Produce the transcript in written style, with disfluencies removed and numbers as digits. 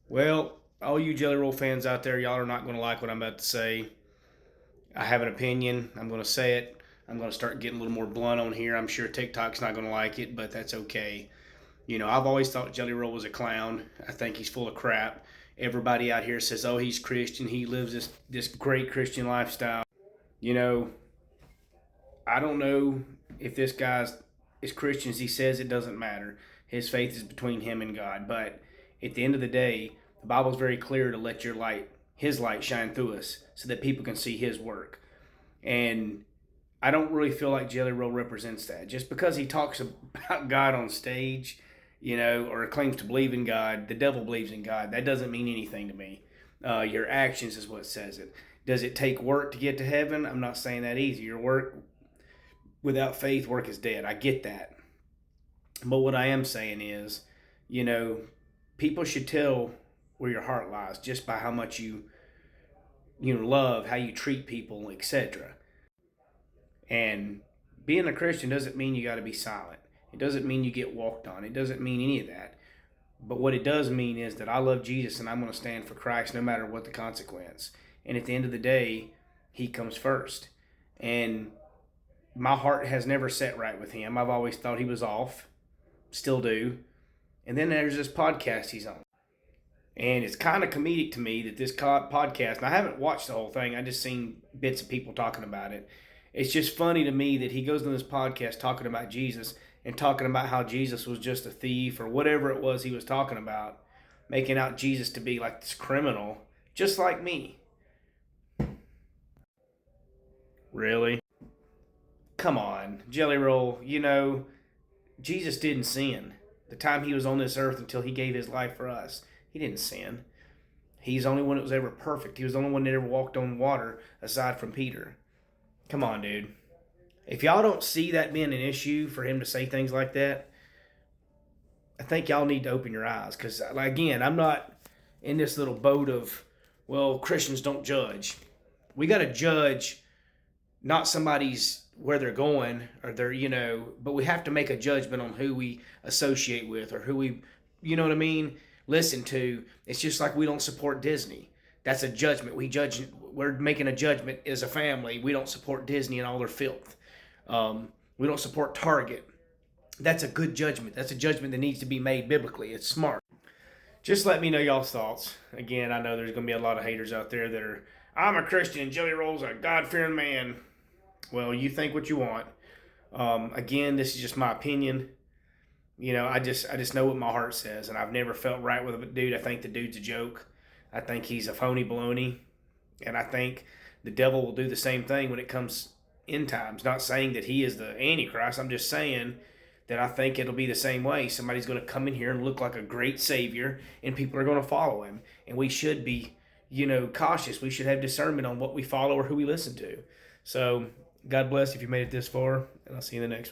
Well, all you Jelly Roll fans out there, y'all are not going to like what I'm about to say. I have an opinion. I'm going to say it. I'm going to start getting a little more blunt on here. I'm sure TikTok's not going to like it, but that's okay. I've always thought Jelly Roll was a clown. I think he's full of crap. Everybody out here says, "Oh, he's Christian. He lives this great Christian lifestyle." You know, I don't know if this guy's as Christian as he says. It doesn't matter. His faith is between him and God. But at the end of the day, the Bible's very clear to let your light, his light, shine through us so that people can see his work. And I don't really feel like Jelly Roll represents that. Just because he talks about God on stage, or claims to believe in God, the devil believes in God. That doesn't mean anything to me. Your actions is what says it. Does it take work to get to heaven? I'm not saying that easy. Your work without faith, work is dead. I get that. But what I am saying is, you know, people should tell where your heart lies just by how much you love, how you treat people, etc. And being a Christian doesn't mean you got to be silent. It doesn't mean you get walked on. It doesn't mean any of that. But what it does mean is that I love Jesus and I'm going to stand for Christ no matter what the consequence. And at the end of the day, he comes first. And my heart has never set right with him. I've always thought he was off, still do. And then there's this podcast he's on. And it's kind of comedic to me that this podcast, and I haven't watched the whole thing, I just seen bits of people talking about it. It's just funny to me that he goes on this podcast talking about Jesus and talking about how Jesus was just a thief or whatever it was he was talking about, making out Jesus to be like this criminal, just like me. Really? Come on, Jelly Roll. Jesus didn't sin. The time he was on this earth until he gave his life for us, he didn't sin. He's the only one that was ever perfect. He was the only one that ever walked on water aside from Peter. Come on, dude. If y'all don't see that being an issue for him to say things like that, I think y'all need to open your eyes. Because, again, I'm not in this little boat of, well, Christians don't judge. We got to judge not somebody's where they're going or but we have to make a judgment on who we associate with or who we, you know what I mean, listen to. It's just like we don't support Disney. That's a judgment. We're making a judgment as a family. We don't support Disney and all their filth. We don't support Target. That's a good judgment. That's a judgment that needs to be made biblically. It's smart. Just let me know y'all's thoughts. Again, I know there's going to be a lot of haters out there that are, I'm a Christian, Jelly Roll's a God-fearing man. Well, you think what you want. Again, this is just my opinion. I just know what my heart says, and I've never felt right with a dude. I think the dude's a joke. I think he's a phony baloney, and I think the devil will do the same thing when it comes end times. Not saying that he is the Antichrist. I'm just saying that I think it'll be the same way. Somebody's going to come in here and look like a great savior, and people are going to follow him. And we should be, cautious. We should have discernment on what we follow or who we listen to. So God bless if you made it this far, and I'll see you in the next one.